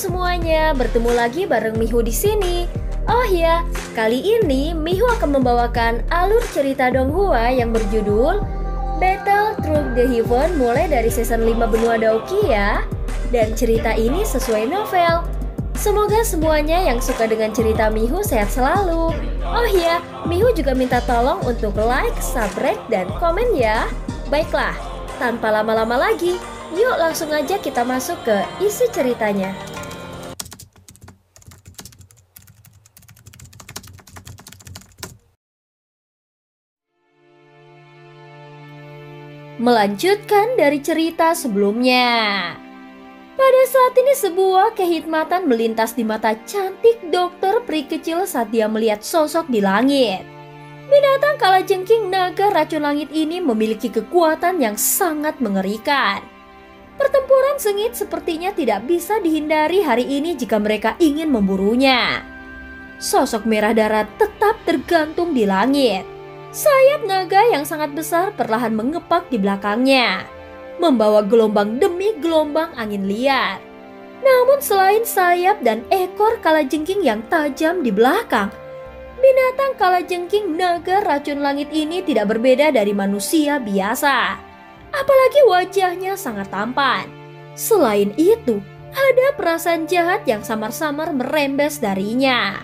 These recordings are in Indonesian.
semuanya, bertemu lagi bareng Mihu di sini. Oh ya, kali ini Mihu akan membawakan alur cerita Donghua yang berjudul Battle Through the Heaven mulai dari season 5 Benua Daoki ya. Dan cerita ini sesuai novel. Semoga semuanya yang suka dengan cerita Mihu sehat selalu. Oh ya, Mihu juga minta tolong untuk like, subscribe, dan komen ya. Baiklah, tanpa lama-lama lagi, yuk langsung aja kita masuk ke isi ceritanya. Melanjutkan dari cerita sebelumnya. Pada saat ini sebuah kehikmatan melintas di mata cantik dokter peri kecil saat dia melihat sosok di langit. Binatang kalajengking naga racun langit ini memiliki kekuatan yang sangat mengerikan. Pertempuran sengit sepertinya tidak bisa dihindari hari ini jika mereka ingin memburunya. Sosok merah darah tetap tergantung di langit. Sayap naga yang sangat besar perlahan mengepak di belakangnya, membawa gelombang demi gelombang angin liar. Namun selain sayap dan ekor kalajengking yang tajam di belakang, binatang kalajengking naga racun langit ini tidak berbeda dari manusia biasa. Apalagi wajahnya sangat tampan. Selain itu, ada perasaan jahat yang samar-samar merembes darinya.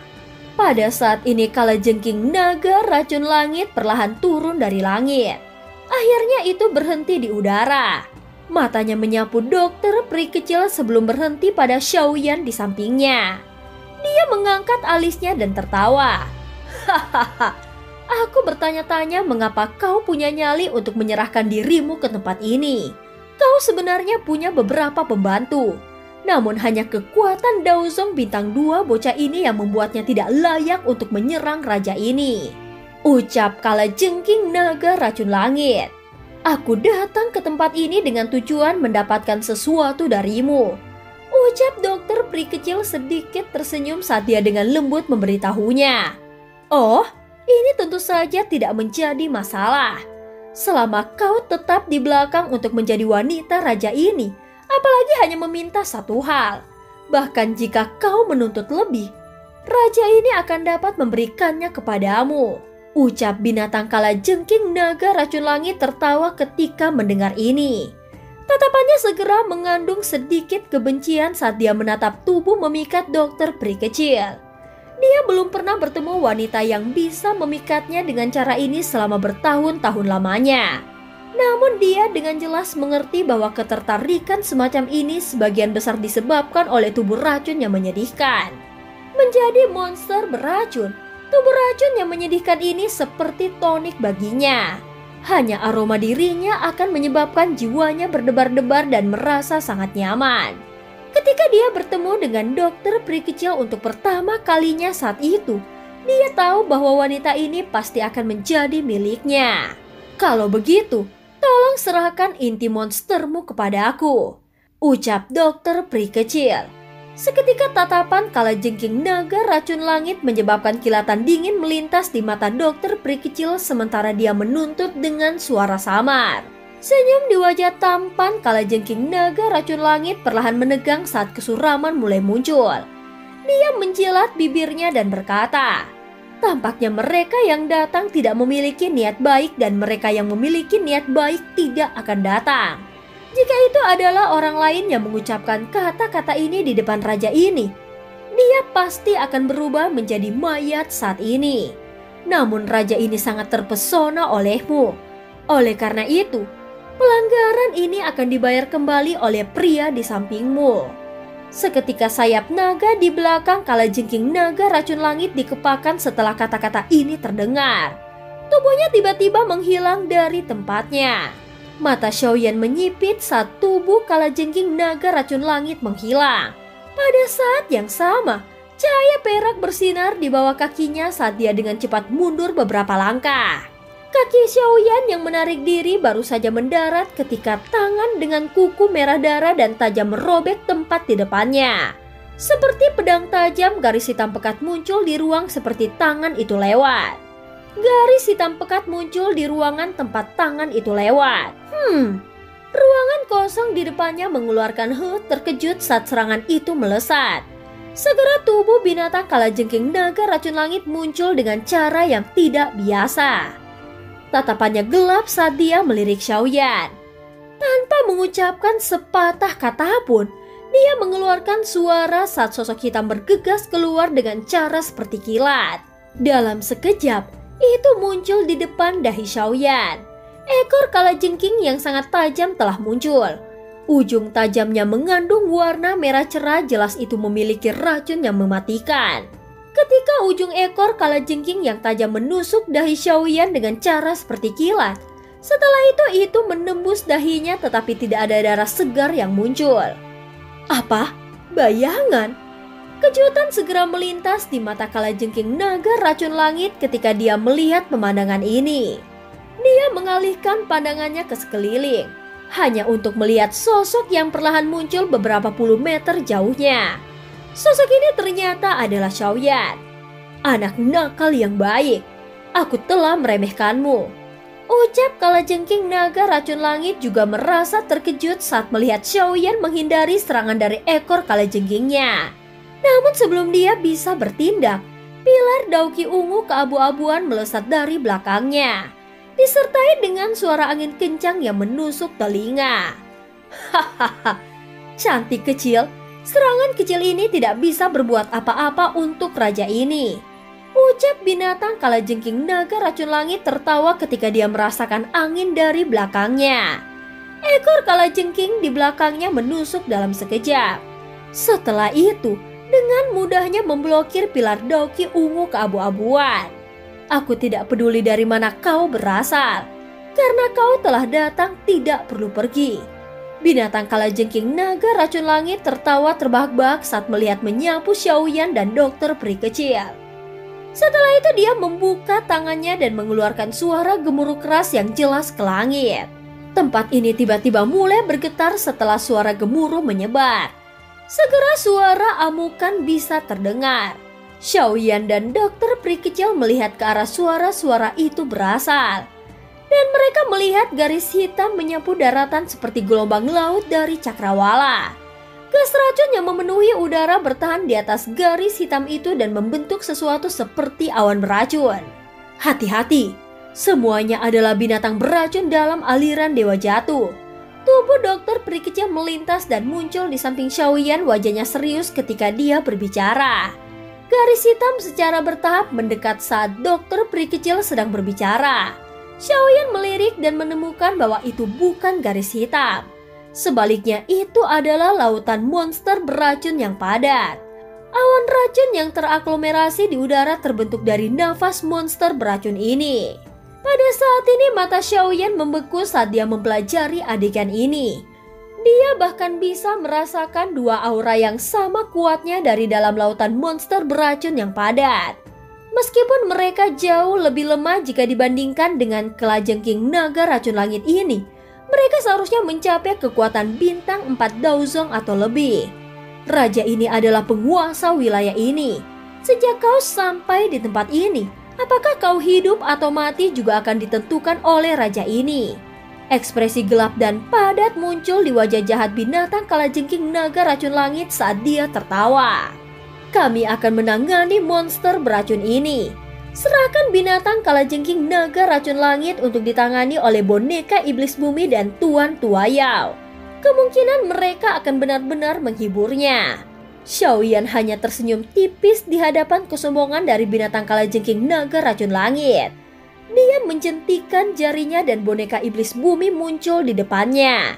Pada saat ini kalajengking naga racun langit perlahan turun dari langit. Akhirnya itu berhenti di udara. Matanya menyapu dokter peri kecil sebelum berhenti pada Xiaoyan di sampingnya. Dia mengangkat alisnya dan tertawa. Hahaha, aku bertanya-tanya mengapa kau punya nyali untuk menyerahkan dirimu ke tempat ini. Kau sebenarnya punya beberapa pembantu. Namun hanya kekuatan Daozong bintang 2 bocah ini yang membuatnya tidak layak untuk menyerang raja ini. Ucap kalajengking naga racun langit. Aku datang ke tempat ini dengan tujuan mendapatkan sesuatu darimu. Ucap dokter peri kecil sedikit tersenyum saat dia dengan lembut memberitahunya. Oh, ini tentu saja tidak menjadi masalah. Selama kau tetap di belakang untuk menjadi wanita raja ini, apalagi hanya meminta satu hal. Bahkan jika kau menuntut lebih, raja ini akan dapat memberikannya kepadamu. Ucap binatang kalajengking naga racun langit tertawa ketika mendengar ini. Tatapannya segera mengandung sedikit kebencian saat dia menatap tubuh memikat dokter peri kecil. Dia belum pernah bertemu wanita yang bisa memikatnya dengan cara ini selama bertahun-tahun lamanya. Namun dia dengan jelas mengerti bahwa ketertarikan semacam ini sebagian besar disebabkan oleh tubuh racun yang menyedihkan. Menjadi monster beracun, tubuh racun yang menyedihkan ini seperti tonik baginya. Hanya aroma dirinya akan menyebabkan jiwanya berdebar-debar dan merasa sangat nyaman. Ketika dia bertemu dengan dokter peri kecil untuk pertama kalinya saat itu, dia tahu bahwa wanita ini pasti akan menjadi miliknya. Kalau begitu, tolong serahkan inti monstermu kepada aku, ucap dokter peri kecil. Seketika tatapan kalajengking naga racun langit menyebabkan kilatan dingin melintas di mata dokter peri kecil sementara dia menuntut dengan suara samar. Senyum di wajah tampan kalajengking naga racun langit perlahan menegang saat kesuraman mulai muncul. Dia menjilat bibirnya dan berkata, tampaknya mereka yang datang tidak memiliki niat baik dan mereka yang memiliki niat baik tidak akan datang. Jika itu adalah orang lain yang mengucapkan kata-kata ini di depan raja ini, dia pasti akan berubah menjadi mayat saat ini. Namun raja ini sangat terpesona olehmu. Oleh karena itu, pelanggaran ini akan dibayar kembali oleh pria di sampingmu. Seketika sayap naga di belakang kalajengking naga racun langit dikepakkan setelah kata-kata ini terdengar. Tubuhnya tiba-tiba menghilang dari tempatnya. Mata Xiaoyan menyipit saat tubuh kalajengking naga racun langit menghilang. Pada saat yang sama, cahaya perak bersinar di bawah kakinya saat dia dengan cepat mundur beberapa langkah. Kaki Xiaoyan yang menarik diri baru saja mendarat ketika tangan dengan kuku merah darah dan tajam merobek tempat di depannya. Seperti pedang tajam, garis hitam pekat muncul di ruang seperti tangan itu lewat. Garis hitam pekat muncul di ruangan tempat tangan itu lewat. Ruangan kosong di depannya mengeluarkan terkejut saat serangan itu melesat. Segera tubuh binatang kalajengking naga racun langit muncul dengan cara yang tidak biasa. Tatapannya gelap saat dia melirik Xiaoyan. Tanpa mengucapkan sepatah kata pun, dia mengeluarkan suara saat sosok hitam bergegas keluar dengan cara seperti kilat. Dalam sekejap, itu muncul di depan dahi Xiaoyan. Ekor kalajengking yang sangat tajam telah muncul. Ujung tajamnya mengandung warna merah cerah, jelas itu memiliki racun yang mematikan. Ketika ujung ekor kalajengking yang tajam menusuk dahi Xiaoyan dengan cara seperti kilat, setelah itu menembus dahinya tetapi tidak ada darah segar yang muncul. Apa? Bayangan? Kejutan segera melintas di mata kalajengking naga racun langit ketika dia melihat pemandangan ini. Dia mengalihkan pandangannya ke sekeliling, hanya untuk melihat sosok yang perlahan muncul beberapa puluh meter jauhnya. Sosok ini ternyata adalah Xiaoyan. Anak nakal yang baik, aku telah meremehkanmu. Ucap kalajengking naga racun langit juga merasa terkejut saat melihat Xiaoyan menghindari serangan dari ekor kalajengkingnya. Namun sebelum dia bisa bertindak, pilar dauki ungu keabu-abuan melesat dari belakangnya, disertai dengan suara angin kencang yang menusuk telinga. Hahaha, cantik kecil, serangan kecil ini tidak bisa berbuat apa-apa untuk raja ini. Ucap binatang kalajengking naga racun langit tertawa ketika dia merasakan angin dari belakangnya. Ekor kalajengking di belakangnya menusuk dalam sekejap. Setelah itu, dengan mudahnya memblokir pilar dauki ungu keabu-abuan. Aku tidak peduli dari mana kau berasal, karena kau telah datang tidak perlu pergi. Binatang kalajengking naga racun langit tertawa terbahak-bahak saat melihat menyapu Xiaoyan dan dokter peri kecil. Setelah itu dia membuka tangannya dan mengeluarkan suara gemuruh keras yang jelas ke langit. Tempat ini tiba-tiba mulai bergetar setelah suara gemuruh menyebar. Segera suara amukan bisa terdengar. Xiaoyan dan dokter peri kecil melihat ke arah suara-suara itu berasal. Dan mereka melihat garis hitam menyapu daratan seperti gelombang laut dari cakrawala. Gas racun yang memenuhi udara bertahan di atas garis hitam itu dan membentuk sesuatu seperti awan beracun. Hati-hati, semuanya adalah binatang beracun dalam aliran dewa jatuh. Tubuh dokter peri kecil melintas dan muncul di samping Xiaoyan, wajahnya serius ketika dia berbicara. Garis hitam secara bertahap mendekat saat dokter peri kecil sedang berbicara. Xiaoyan melirik dan menemukan bahwa itu bukan garis hitam. Sebaliknya itu adalah lautan monster beracun yang padat. Awan racun yang teraklomerasi di udara terbentuk dari nafas monster beracun ini. Pada saat ini mata Xiaoyan membeku saat dia mempelajari adegan ini. Dia bahkan bisa merasakan dua aura yang sama kuatnya dari dalam lautan monster beracun yang padat. Meskipun mereka jauh lebih lemah jika dibandingkan dengan kalajengking naga racun langit ini, mereka seharusnya mencapai kekuatan bintang 4 Daozong atau lebih. Raja ini adalah penguasa wilayah ini. Sejak kau sampai di tempat ini, apakah kau hidup atau mati juga akan ditentukan oleh raja ini. Ekspresi gelap dan padat muncul di wajah jahat binatang kalajengking naga racun langit saat dia tertawa. Kami akan menangani monster beracun ini. Serahkan binatang kalajengking naga racun langit untuk ditangani oleh boneka iblis bumi dan Tuan Tuayao. Kemungkinan mereka akan benar-benar menghiburnya. Xiaoyan hanya tersenyum tipis di hadapan kesombongan dari binatang kalajengking naga racun langit. Dia menjentikan jarinya dan boneka iblis bumi muncul di depannya.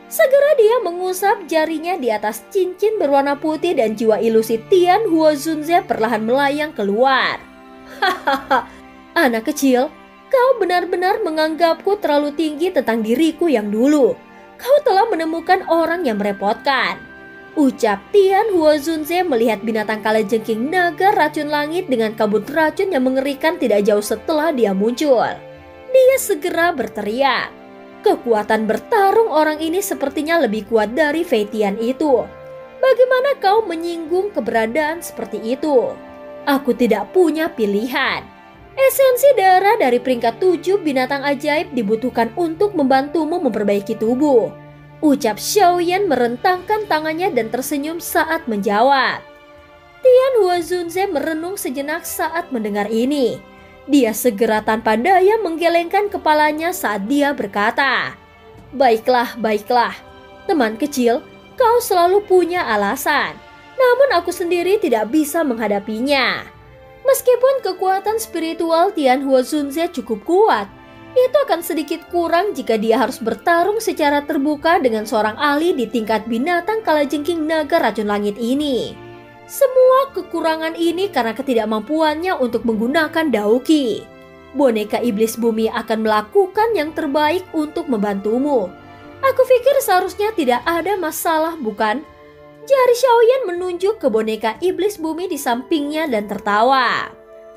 Segera dia mengusap jarinya di atas cincin berwarna putih dan jiwa ilusi Tian Huozunze perlahan melayang keluar. Hahaha, anak kecil, kau benar-benar menganggapku terlalu tinggi tentang diriku yang dulu. Kau telah menemukan orang yang merepotkan. Ucap Tian Huozunze melihat binatang kalajengking naga racun langit dengan kabut racun yang mengerikan tidak jauh setelah dia muncul. Dia segera berteriak. Kekuatan bertarung orang ini sepertinya lebih kuat dari Fei Tian itu. Bagaimana kau menyinggung keberadaan seperti itu? Aku tidak punya pilihan. Esensi darah dari peringkat 7 binatang ajaib dibutuhkan untuk membantumu memperbaiki tubuh, ucap Xiaoyan merentangkan tangannya dan tersenyum saat menjawab. Tian Huazunze merenung sejenak saat mendengar ini. Dia segera tanpa daya menggelengkan kepalanya saat dia berkata, "Baiklah, baiklah. Teman kecil, kau selalu punya alasan. Namun aku sendiri tidak bisa menghadapinya." Meskipun kekuatan spiritual Tian Huazunze cukup kuat, itu akan sedikit kurang jika dia harus bertarung secara terbuka dengan seorang ahli di tingkat binatang kalajengking naga racun langit ini. Semua kekurangan ini karena ketidakmampuannya untuk menggunakan Daoki. Boneka iblis bumi akan melakukan yang terbaik untuk membantumu. Aku pikir seharusnya tidak ada masalah, bukan? Jari Xiaoyan menunjuk ke boneka iblis bumi di sampingnya dan tertawa.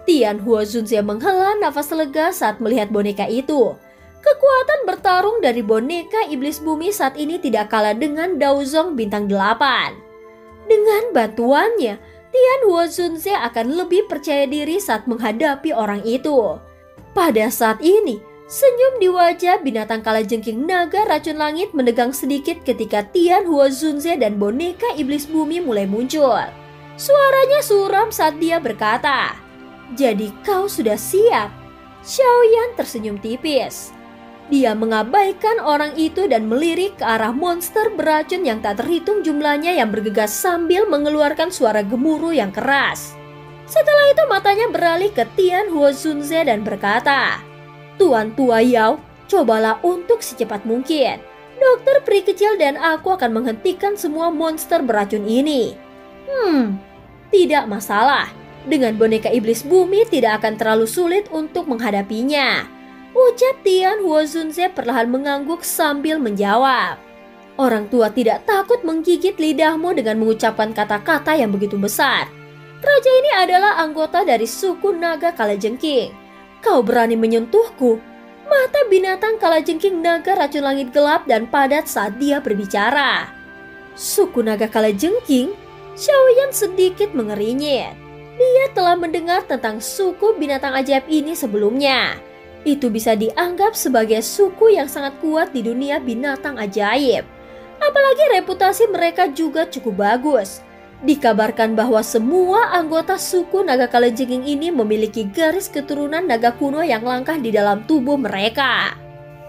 Tian Huazunze menghela nafas lega saat melihat boneka itu. Kekuatan bertarung dari boneka iblis bumi saat ini tidak kalah dengan Daozong bintang 8. Dengan bantuannya, Tian Huazunze akan lebih percaya diri saat menghadapi orang itu. Pada saat ini, senyum di wajah binatang kalajengking naga racun langit menegang sedikit ketika Tian Huazunze dan boneka iblis bumi mulai muncul. Suaranya suram saat dia berkata, "Jadi kau sudah siap?" Xiaoyan tersenyum tipis. Dia mengabaikan orang itu dan melirik ke arah monster beracun yang tak terhitung jumlahnya yang bergegas sambil mengeluarkan suara gemuruh yang keras. Setelah itu matanya beralih ke Tian Huazunze dan berkata, "Tuan Tua Yao, cobalah untuk secepat mungkin. Dokter peri kecil dan aku akan menghentikan semua monster beracun ini." Tidak masalah. Dengan boneka iblis bumi tidak akan terlalu sulit untuk menghadapinya, ucap Tian Huazunze perlahan mengangguk sambil menjawab. Orang tua tidak takut menggigit lidahmu dengan mengucapkan kata-kata yang begitu besar. Raja ini adalah anggota dari suku naga kalajengking. Kau berani menyentuhku? Mata binatang kalajengking naga racun langit gelap dan padat saat dia berbicara. Suku naga kalajengking? Xiaoyan sedikit mengerinyit. Dia telah mendengar tentang suku binatang ajaib ini sebelumnya. Itu bisa dianggap sebagai suku yang sangat kuat di dunia binatang ajaib. Apalagi reputasi mereka juga cukup bagus. Dikabarkan bahwa semua anggota suku naga kalajengking ini memiliki garis keturunan naga kuno yang langka di dalam tubuh mereka.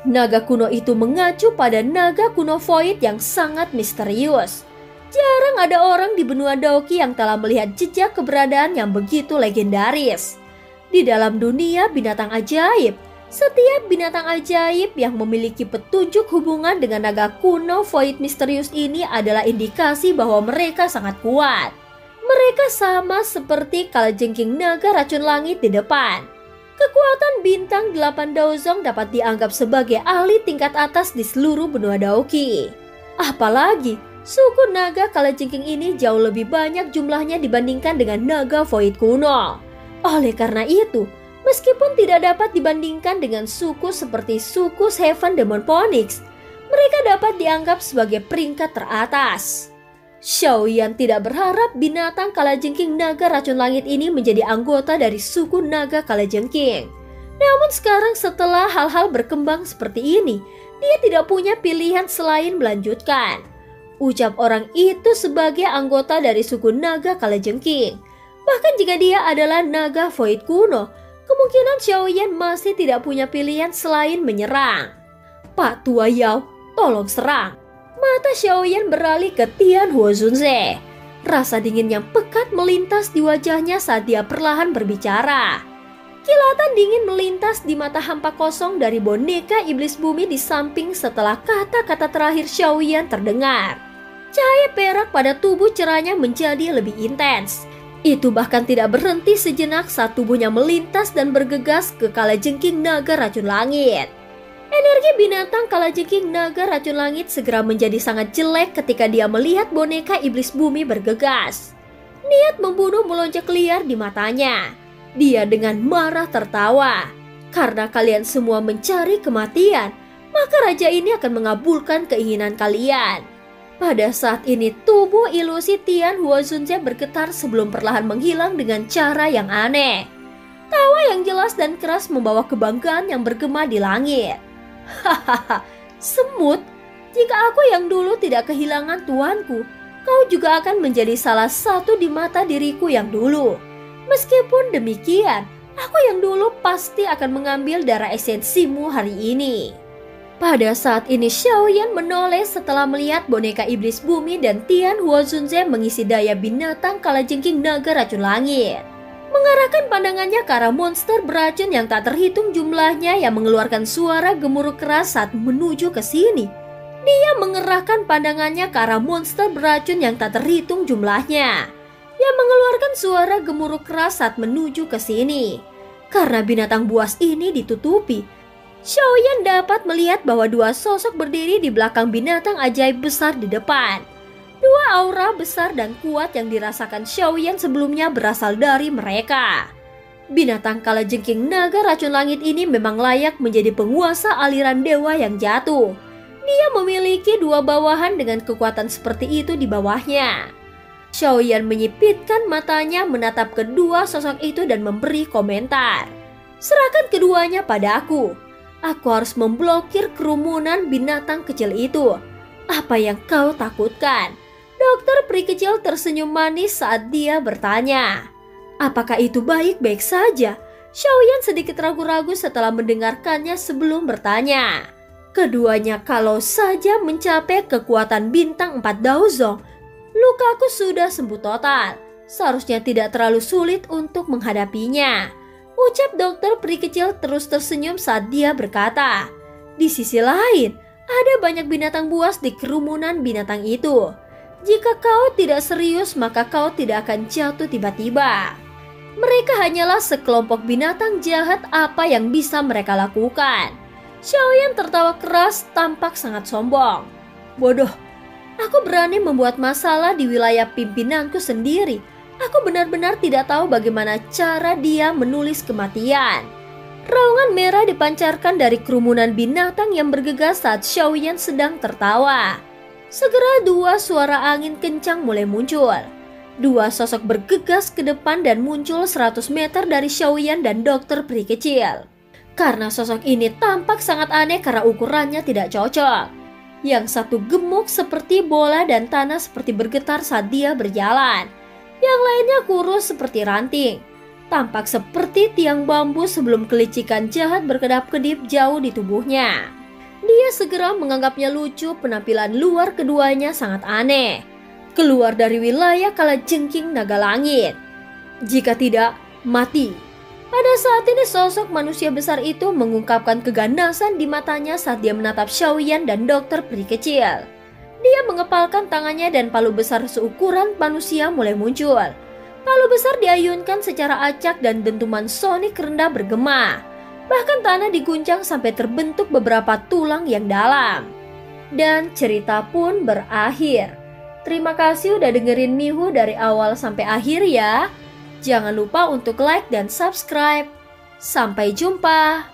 Naga kuno itu mengacu pada naga kuno void yang sangat misterius. Jarang ada orang di benua Daoki yang telah melihat jejak keberadaan yang begitu legendaris. Di dalam dunia binatang ajaib, setiap binatang ajaib yang memiliki petunjuk hubungan dengan naga kuno void misterius ini adalah indikasi bahwa mereka sangat kuat. Mereka sama seperti kalajengking naga racun langit di depan. Kekuatan bintang 8 Daozong dapat dianggap sebagai ahli tingkat atas di seluruh benua Daoki. Apalagi, suku naga kalajengking ini jauh lebih banyak jumlahnya dibandingkan dengan naga void kuno. Oleh karena itu, meskipun tidak dapat dibandingkan dengan suku seperti suku Seven Demon Phoenix, mereka dapat dianggap sebagai peringkat teratas. Xiaoyan tidak berharap binatang kalajengking naga racun langit ini menjadi anggota dari suku naga kalajengking. Namun sekarang setelah hal-hal berkembang seperti ini, dia tidak punya pilihan selain melanjutkan. Ucap orang itu sebagai anggota dari suku naga kalajengking. Bahkan jika dia adalah naga void kuno, kemungkinan Xiaoyan masih tidak punya pilihan selain menyerang. "Pak Tua Yao, tolong serang." Mata Xiaoyan beralih ke Tian Huazunze. Rasa dingin yang pekat melintas di wajahnya saat dia perlahan berbicara. Kilatan dingin melintas di mata hampa kosong dari boneka iblis bumi di samping setelah kata-kata terakhir Xiaoyan terdengar. Cahaya perak pada tubuh cerahnya menjadi lebih intens. Itu bahkan tidak berhenti sejenak saat tubuhnya melintas dan bergegas ke kalajengking naga racun langit. Energi binatang kalajengking naga racun langit segera menjadi sangat jelek ketika dia melihat boneka iblis bumi bergegas. Niat membunuh melonjak liar di matanya. Dia dengan marah tertawa. Karena kalian semua mencari kematian, maka raja ini akan mengabulkan keinginan kalian. Pada saat ini tubuh ilusi Tian Huazunze bergetar sebelum perlahan menghilang dengan cara yang aneh. Tawa yang jelas dan keras membawa kebanggaan yang bergema di langit. Hahaha, semut, jika aku yang dulu tidak kehilangan tuanku, kau juga akan menjadi salah satu di mata diriku yang dulu. Meskipun demikian, aku yang dulu pasti akan mengambil darah esensimu hari ini. Pada saat ini Xiaoyan menoleh setelah melihat boneka iblis bumi dan Tian Huozunze mengisi daya binatang kalajengking naga racun langit. Mengarahkan pandangannya ke arah monster beracun yang tak terhitung jumlahnya yang mengeluarkan suara gemuruh keras saat menuju ke sini. Dia mengerahkan pandangannya ke arah monster beracun yang tak terhitung jumlahnya yang mengeluarkan suara gemuruh keras saat menuju ke sini. Karena binatang buas ini ditutupi, Xiaoyan dapat melihat bahwa dua sosok berdiri di belakang binatang ajaib besar di depan. Dua aura besar dan kuat yang dirasakan Xiaoyan sebelumnya berasal dari mereka. Binatang kalajengking naga racun langit ini memang layak menjadi penguasa aliran dewa yang jatuh. Dia memiliki dua bawahan dengan kekuatan seperti itu di bawahnya. Xiaoyan menyipitkan matanya menatap kedua sosok itu dan memberi komentar. Serahkan keduanya padaku. Aku harus memblokir kerumunan binatang kecil itu. Apa yang kau takutkan? Dokter peri kecil tersenyum manis saat dia bertanya. Apakah itu baik-baik saja? Xiaoyan sedikit ragu-ragu setelah mendengarkannya sebelum bertanya. Keduanya kalau saja mencapai kekuatan bintang 4 Daozong, lukaku sudah sembuh total. Seharusnya tidak terlalu sulit untuk menghadapinya. Ucap dokter peri kecil terus tersenyum saat dia berkata. Di sisi lain, ada banyak binatang buas di kerumunan binatang itu. Jika kau tidak serius, maka kau tidak akan jatuh tiba-tiba. Mereka hanyalah sekelompok binatang jahat, apa yang bisa mereka lakukan? Xiaoyan tertawa keras, tampak sangat sombong. Bodoh, aku berani membuat masalah di wilayah pimpinanku sendiri. Aku benar-benar tidak tahu bagaimana cara dia menulis kematian. Raungan merah dipancarkan dari kerumunan binatang yang bergegas saat Xiaoyan sedang tertawa. Segera dua suara angin kencang mulai muncul. Dua sosok bergegas ke depan dan muncul 100 meter dari Xiaoyan dan dokter peri kecil. Karena sosok ini tampak sangat aneh karena ukurannya tidak cocok. Yang satu gemuk seperti bola dan tanah seperti bergetar saat dia berjalan. Yang lainnya kurus seperti ranting. Tampak seperti tiang bambu sebelum kelicikan jahat berkedap-kedip jauh di tubuhnya. Dia segera menganggapnya lucu, penampilan luar keduanya sangat aneh. Keluar dari wilayah kalajengking naga langit. Jika tidak, mati. Pada saat ini sosok manusia besar itu mengungkapkan keganasan di matanya saat dia menatap Xiaoyan dan dokter peri kecil. Dia mengepalkan tangannya dan palu besar seukuran manusia mulai muncul. Palu besar diayunkan secara acak dan dentuman sonik rendah bergema. Bahkan tanah diguncang sampai terbentuk beberapa tulang yang dalam. Dan cerita pun berakhir. Terima kasih udah dengerin Mihu dari awal sampai akhir ya. Jangan lupa untuk like dan subscribe. Sampai jumpa.